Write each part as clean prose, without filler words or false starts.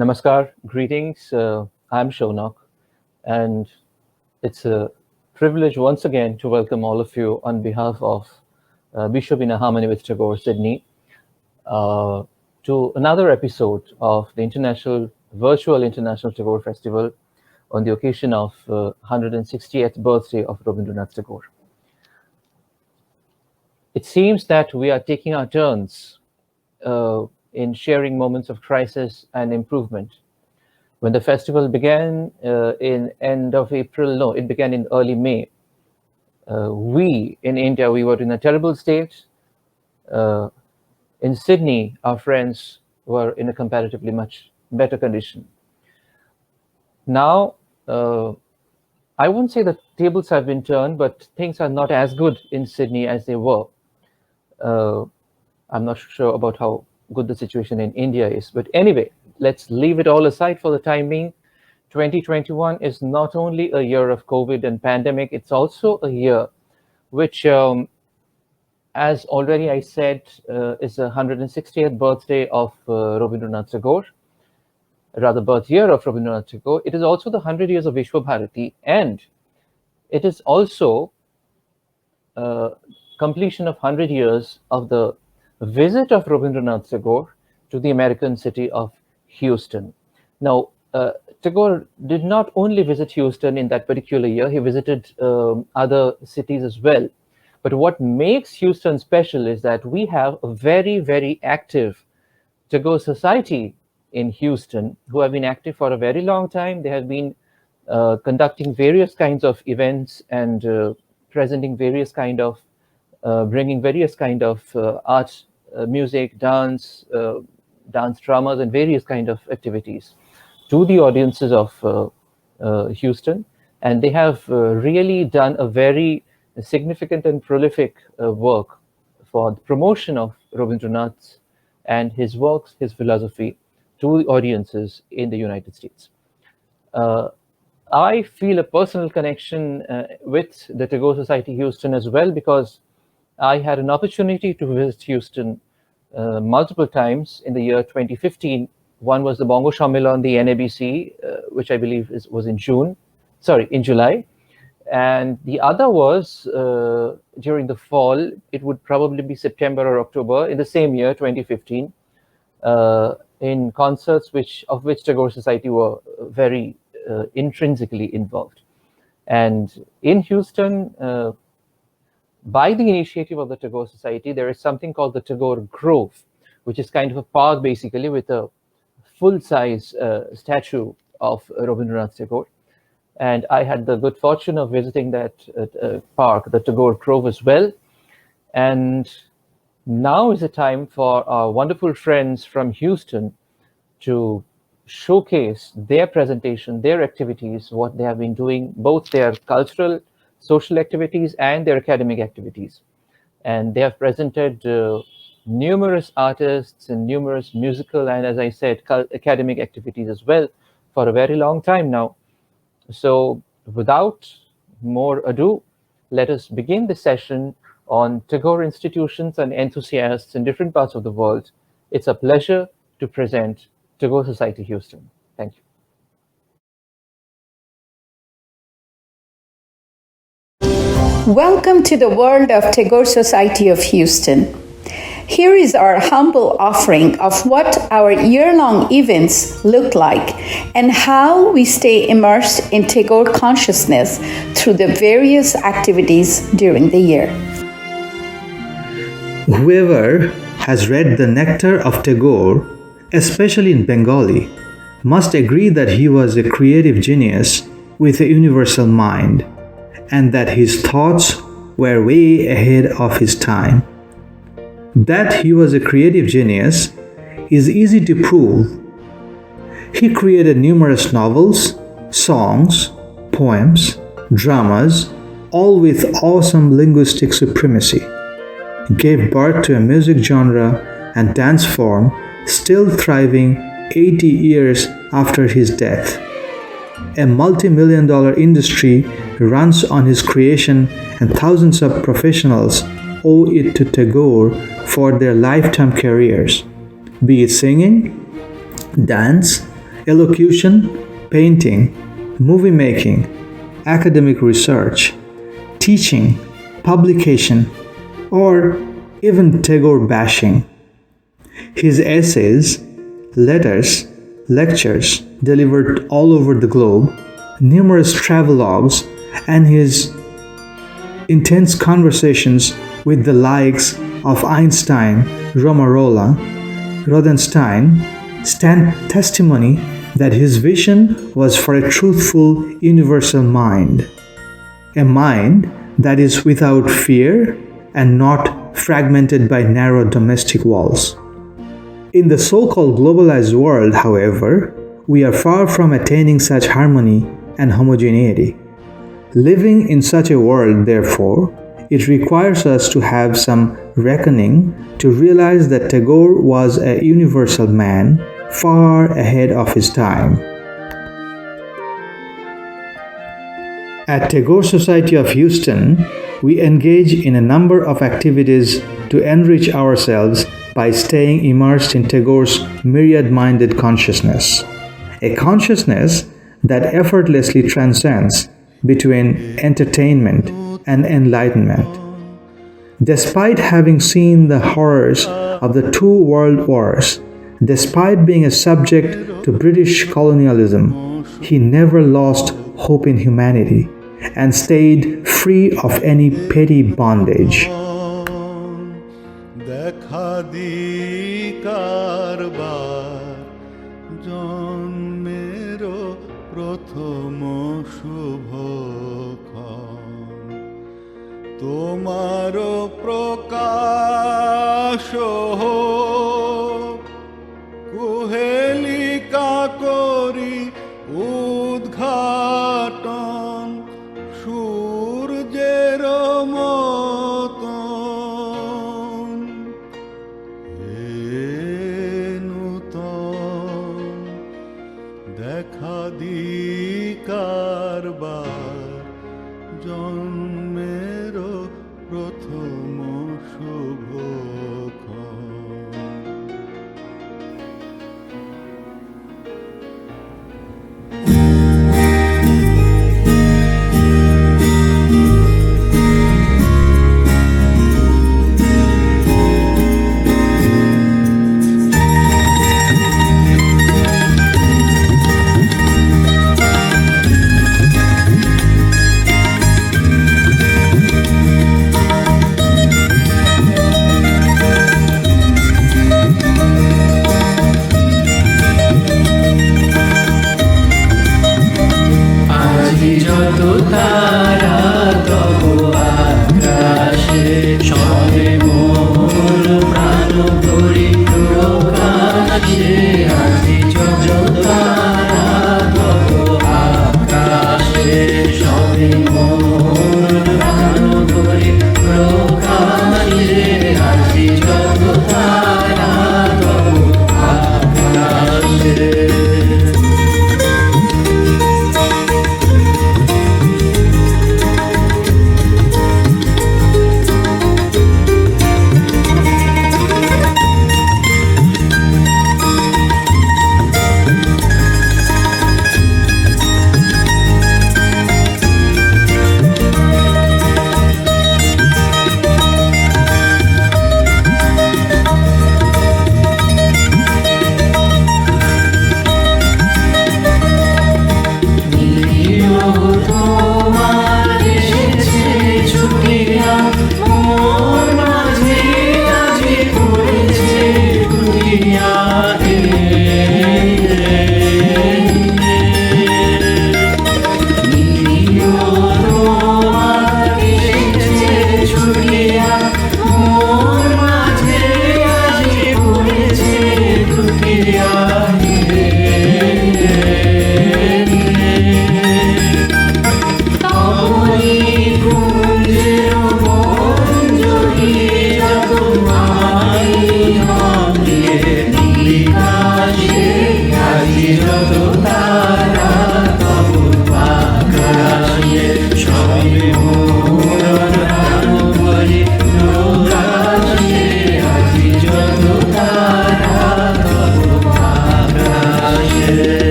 Namaskar, greetings. I'm Shaunak, and it's a privilege once again to welcome all of you on behalf of Bishwobeena-Harmony with Tagore, Sydney, uh, to another episode of the Virtual International Tagore Festival on the occasion of 160th birthday of Rabindranath Tagore. It seems that we are taking our turns in sharing moments of crisis and improvement. When the festival began in end of April, no, it began in early May. We in India, we were in a terrible state. In Sydney, our friends were in a comparatively much better condition. Now, I won't say the tables have been turned, but things are not as good in Sydney as they were. I'm not sure about how good the situation in India is, but anyway, let's leave it all aside for the time being. 2021 is not only a year of COVID and pandemic, it's also a year which, as already I said, is the 160th birthday of Rabindranath Tagore, rather birth year of Rabindranath Tagore. It is also the 100 years of Vishwabharati, and it is also completion of 100 years of the visit of Rabindranath Tagore to the American city of Houston. Now, Tagore did not only visit Houston in that particular year, he visited other cities as well. But what makes Houston special is that we have a very, very active Tagore Society in Houston who have been active for a very long time. They have been conducting various kinds of events and presenting various kind of bringing various kind of art, music, dance dramas, and various kind of activities to the audiences of Houston. And they have really done a very significant and prolific work for the promotion of Rabindranath and his works, his philosophy to the audiences in the United States. I feel a personal connection with the Tagore Society Houston as well, because I had an opportunity to visit Houston multiple times in the year 2015. One was the Bongo Shamil on the NABC, which I believe was in July. And the other was during the fall. It would probably be September or October in the same year, 2015, in concerts of which Tagore Society were very intrinsically involved. And in Houston, by the initiative of the Tagore Society, there is something called the Tagore Grove, which is kind of a park basically with a full-size statue of Rabindranath Tagore. And I had the good fortune of visiting that park, the Tagore Grove as well. And now is the time for our wonderful friends from Houston to showcase their presentation, their activities, what they have been doing, both their cultural, social activities and their academic activities. And they have presented numerous artists and numerous musical and, as I said, academic activities as well for a very long time now. So without more ado, let us begin the session on Tagore institutions and enthusiasts in different parts of the world. It's a pleasure to present Tagore Society Houston. Thank you. Welcome to the world of Tagore Society of Houston. Here is our humble offering of what our year-long events look like and how we stay immersed in Tagore consciousness through the various activities during the year. Whoever has read The Nectar of Tagore, especially in Bengali, must agree that he was a creative genius with a universal mind, and that his thoughts were way ahead of his time. That he was a creative genius is easy to prove. He created numerous novels, songs, poems, dramas, all with awesome linguistic supremacy. Gave birth to a music genre and dance form still thriving 80 years after his death. A multi-million-dollar industry runs on his creation, and thousands of professionals owe it to Tagore for their lifetime careers, be it singing, dance, elocution, painting, movie making, academic research, teaching, publication, or even Tagore bashing. His essays, letters, lectures delivered all over the globe, numerous travelogues, and his intense conversations with the likes of Einstein, Romarola, Rodenstein stand testimony that his vision was for a truthful universal mind, a mind that is without fear and not fragmented by narrow domestic walls. In the so-called globalized world, however, we are far from attaining such harmony and homogeneity. Living in such a world, therefore, it requires us to have some reckoning to realize that Tagore was a universal man far ahead of his time. At Tagore Society of Houston, we engage in a number of activities to enrich ourselves by staying immersed in Tagore's myriad-minded consciousness, a consciousness that effortlessly transcends between entertainment and enlightenment. Despite having seen the horrors of the two world wars, despite being a subject to British colonialism, he never lost hope in humanity and stayed free of any petty bondage. তোমারো প্রকাশ হোক, কুহেলিকা করি উদ্ঘাটন সূর্যের মতন, হে নূতন দেখা দিকারবার জন্মের প্রথম শুভক্ষণ।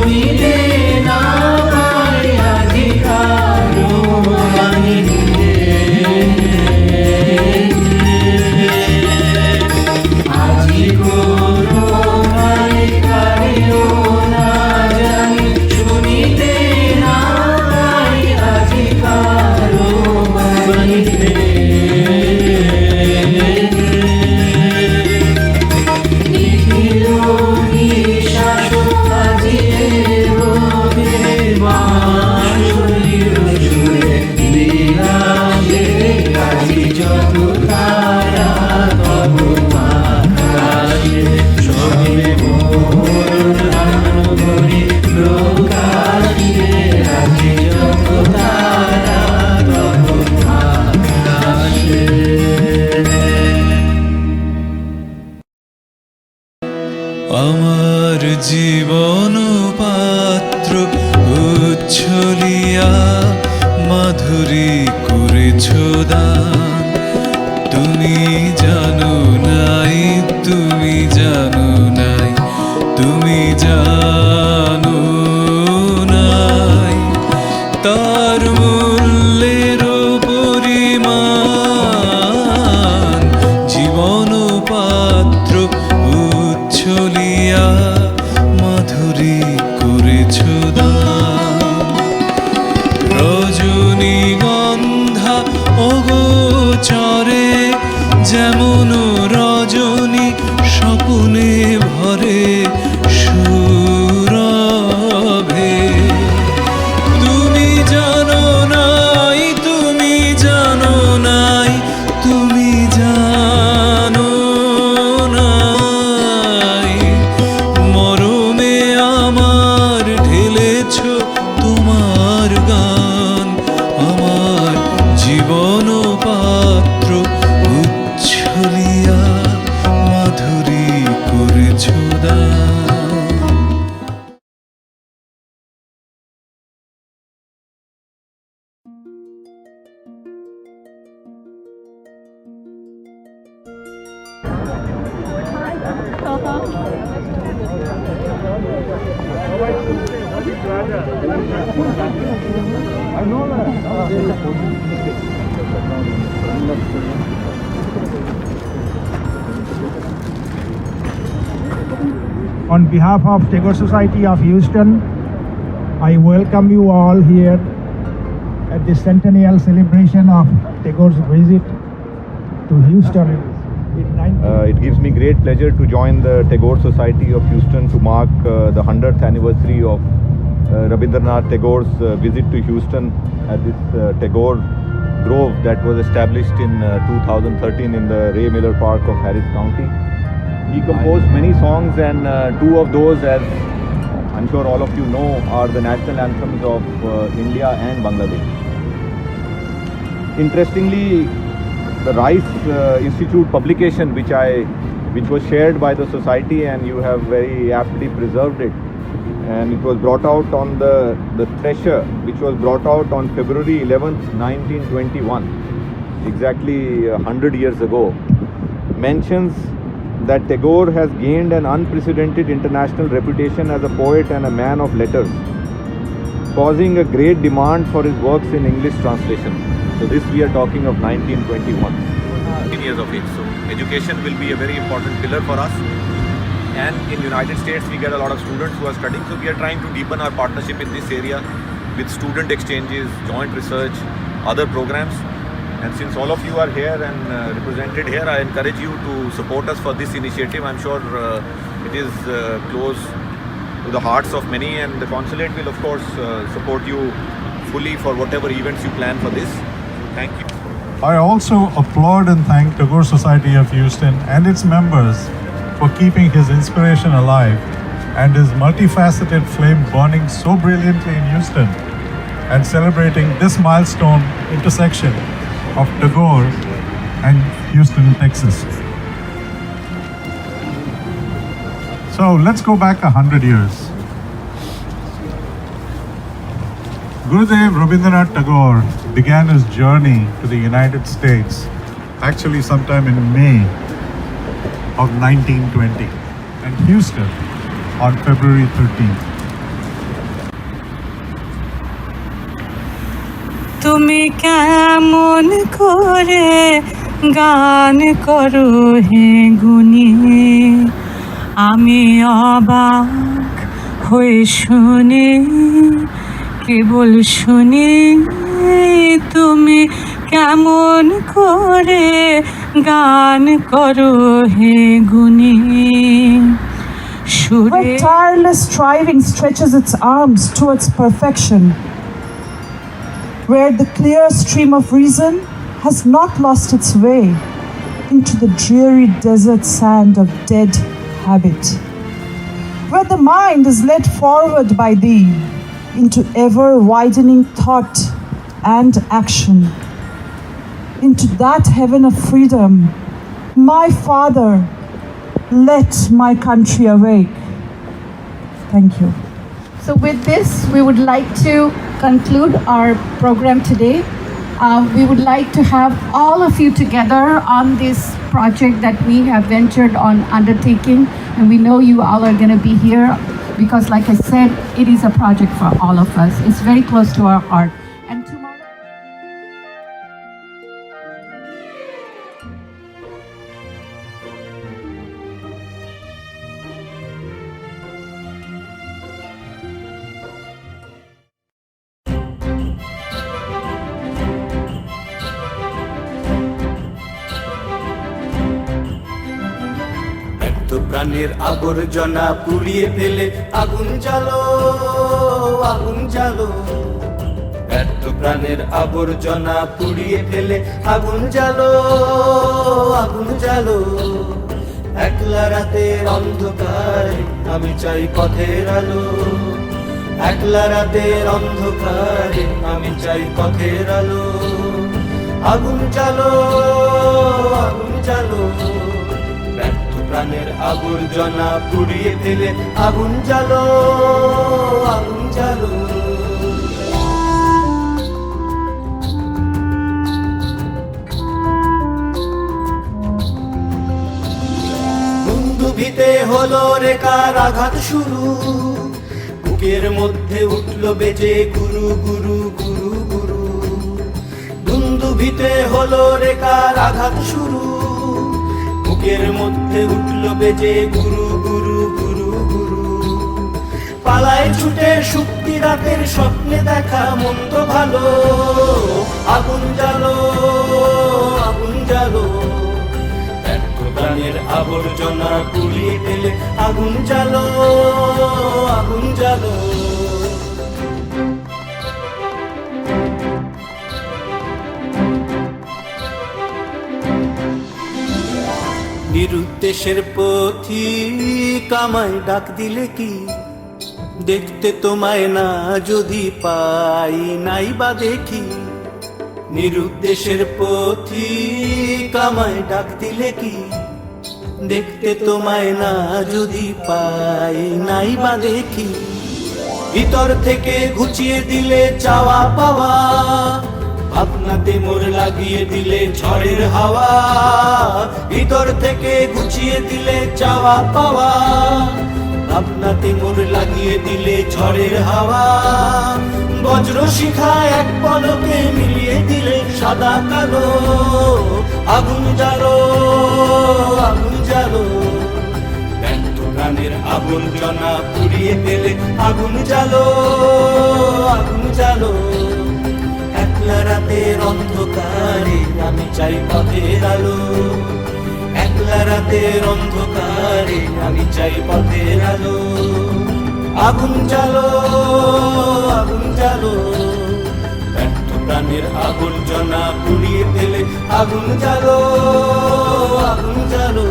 শুনিতে না পাই আজি কারো বাণী আজি করুণায় কারিও না জানি শুনিতে না পাই আজি কারো বাণী আমার জীবন পাত্র উচ্ছলিয়া মাধুরী করেছ দান তুমি জানো নাই তুমি জানো নাই তুমি জানো নাই তার মূল্যের পরিমাণ জীবন পাত্র উচ্ছলিয়া মাধুরী করেছ দান রজনীগন্ধা অগোচরে যেমন রজনী স্বপনে ভরে সুরভে তুমি জানো নাই তুমি জানো নাই তুমি জানো নাই মরমে আমার ঢেলেছ তোমার গান আমার জীবন পাত্র উচ্ছলিয়া মাধুরী করেছ দান On behalf of Tagore Society of Houston, I welcome you all here at the centennial celebration of Tagore's visit to Houston in 19... It gives me great pleasure to join the Tagore Society of Houston to mark the 100th anniversary of Rabindranath Tagore's visit to Houston at this Tagore Grove that was established in 2013 in the Ray Miller Park of Harris County. He composed many songs, and two of those, as I'm sure all of you know, are the national anthems of India and Bangladesh. Interestingly, the Rice Institute publication, which was shared by the society, and you have very aptly preserved it, and it was brought out on the Treasure, which was brought out on February 11th, 1921, exactly 100 years ago, mentions that Tagore has gained an unprecedented international reputation as a poet and a man of letters, causing a great demand for his works in English translation. So this we are talking of 1921. 15 years of age. So education will be a very important pillar for us. And in United States, we get a lot of students who are studying. So we are trying to deepen our partnership in this area with student exchanges, joint research, other programs. And since all of you are here and represented here, I encourage you to support us for this initiative. I'm sure it is close to the hearts of many, and the consulate will of course support you fully for whatever events you plan for this. Thank you. I also applaud and thank Tagore Society of Houston and its members for keeping his inspiration alive and his multifaceted flame burning so brilliantly in Houston, and celebrating this milestone intersection of Tagore and Houston, Texas. So let's go back 100 years. Gurudev Rabindranath Tagore began his journey to the United States actually sometime in May of 1920 and Houston on February 13th. তুমি কেমন করে গান করো হে গুণী, আমি অবাক হয়ে শুনি, কেবল শুনি তুমি কেমন করে গান করো হে গুণী। Where tireless striving stretches its arms towards perfection, where the clear stream of reason has not lost its way into the dreary desert sand of dead habit, where the mind is led forward by thee into ever-widening thought and action, into that heaven of freedom, my Father, let my country awake. Thank you. So with this, we would like to conclude our program today. We would like to have all of you together on this project that we have ventured on undertaking, and we know you all are going to be here because, like I said, it is a project for all of us. It's very close to our heart. And tomorrow প্রাণের আবর্জনা পুড়িয়ে ফেলে আগুন জ্বালো, আগুন জ্বালো। ব্যর্থ প্রাণের আবর্জনা পুড়িয়ে ফেলে আগুন জ্বালো, আগুন জ্বালো। একলা রাতের অন্ধকারে আমি চাই পথের আলো, একলা রাতের অন্ধকারে আমি চাই পথের আলো। আগুন জ্বালো, আগুন জ্বালো। প্রাণের আবর্জনা পুড়িয়ে ফেলে আগুন জ্বালো, আগুন জ্বালো। দুন্দুভিতে হলো রেখার আঘাত শুরু, বুকের মধ্যে উঠলো বেজে গুরু গুরু গুরু গুরু। দুন্দুভিতে হলো রেখার আঘাত শুরু, বুকের মধ্যে উঠলো বেজে গুরু গুরু গুরু গুরু। পালায় ছুটে শুক্তি রাতের স্বপ্নে দেখা মন্দ ভালো, আগুন জ্বালো, আগুন জ্বালো। ব্যর্থ প্রাণের আবর্জনা পুড়িয়ে ফেলে আগুন জ্বালো, আগুন জ্বালো। নিরুদ্দেশের পথিক আমায় ডাক দিলে কি, দেখতে তোমায় না যদি পাই নাই বা দেখি। নিরুদ্দেশের পথিক আমায় ডাক দিলে কি, দেখতে তোমায় না যদি পাই নাই বা দেখি। ভিতর থেকে ঘুচিয়ে দিলে চাওয়া পাওয়া, ভাবনাতে মোর লাগিয়ে দিলে ঝড়ের হাওয়া। ভিতর থেকে গুছিয়ে দিলে চাওয়া পাওয়া, ভাবনাতে মোর লাগিয়ে দিলে ঝড়ের হাওয়া। বজ্র শিখা এক পলকে মিলিয়ে দিলে সাদা কালো, আগুন জ্বালো, আগুন জ্বালো। ব্যর্থ প্রাণের আবর্জনা পুড়িয়ে ফেলে আগুন জ্বালো, আগুন জ্বালো। একলা রাতের অন্ধকারে আমি চাই পথের আলো, একলা রাতের অন্ধকারে আমি চাই পথের আলো। আগুন জ্বালো, আগুন জ্বালো। ব্যর্থ প্রাণের আবর্জনা পুড়িয়ে ফেলে আগুন জ্বালো, আগুন জ্বালো।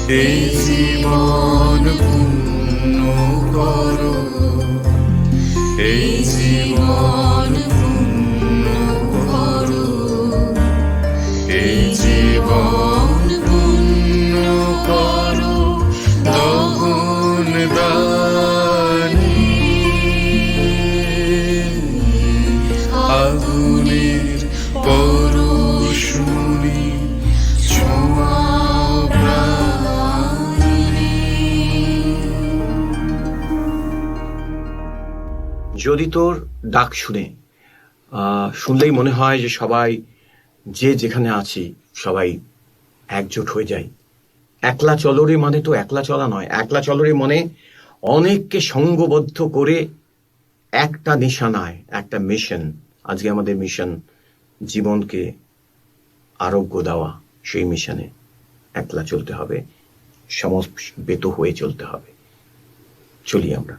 এই জীবন পূর্ণ করো, এই জীবন পূর্ণ করো, এই জীবন পূর্ণ করো দহন দানে। আগুনের পরশমণি ছোঁয়াও প্রাণে। যদি তোর ডাক শুনলেই মনে হয় যে সবাই যে যেখানে আছি সবাই একজোট হয়ে যাই। একলা চলরে মানে তো একলা চলা নয়, একলা চলরে মানে অনেককে সঙ্গবদ্ধ করে একটা নিশানায়, একটা মিশন। আজকে আমাদের মিশন জীবনকে আরোগ্য দেওয়া। সেই মিশনে একলা চলতে হবে, সমবেত হয়ে চলতে হবে। চলি আমরা।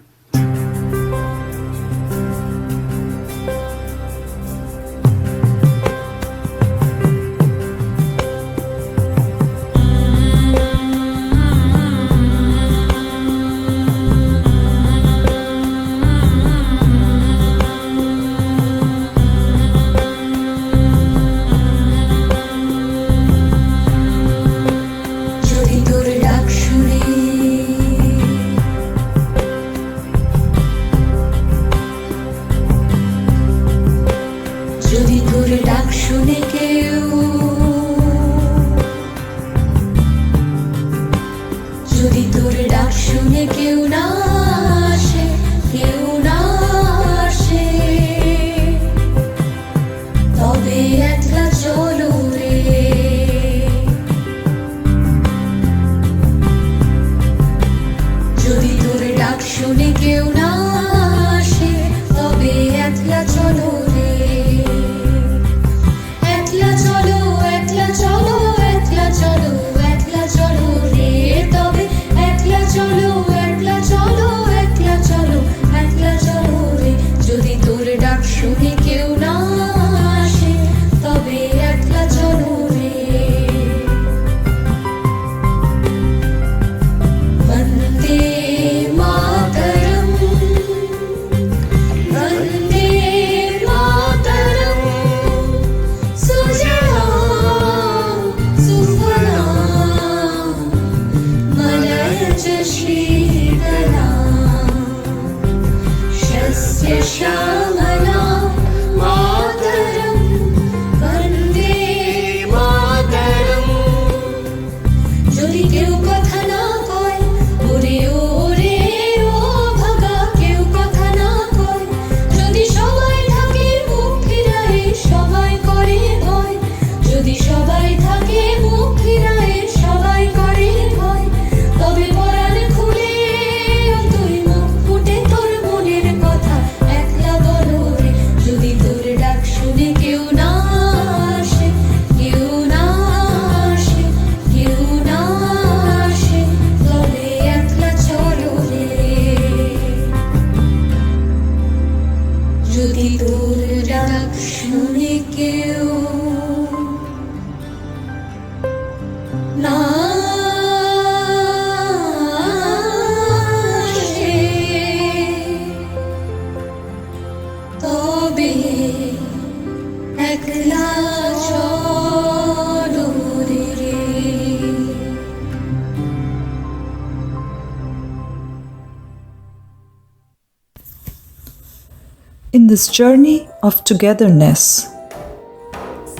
In this journey of togetherness,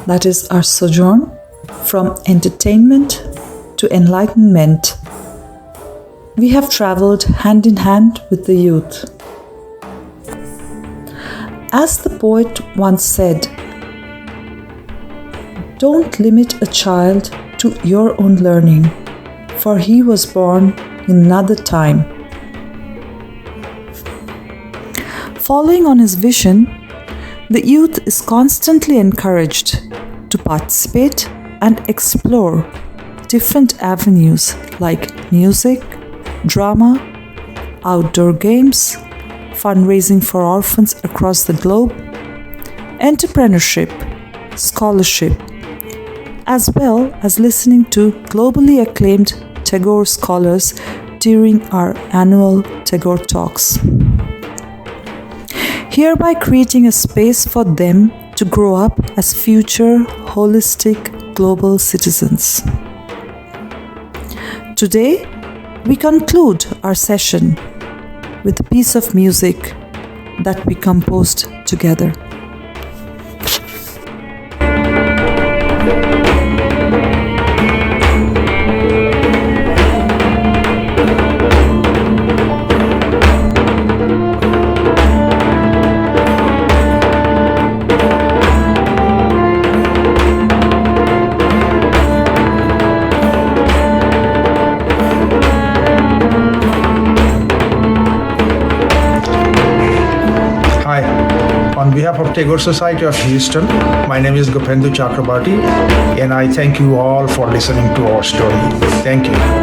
that is our sojourn from entertainment to enlightenment, we have traveled hand in hand with the youth. As the poet once said, "Don't limit a child to your own learning, for he was born in another time." Following on his vision, the youth is constantly encouraged to participate and explore different avenues like music, drama, outdoor games, fundraising for orphans across the globe, entrepreneurship, scholarship, as well as listening to globally acclaimed Tagore scholars during our annual Tagore Talks, hereby creating a space for them to grow up as future holistic global citizens. Today, we conclude our session with a piece of music that we composed together. On behalf of Tagore Society of Houston, my name is Gopendu Chakrabarti, and I thank you all for listening to our story. Thank you.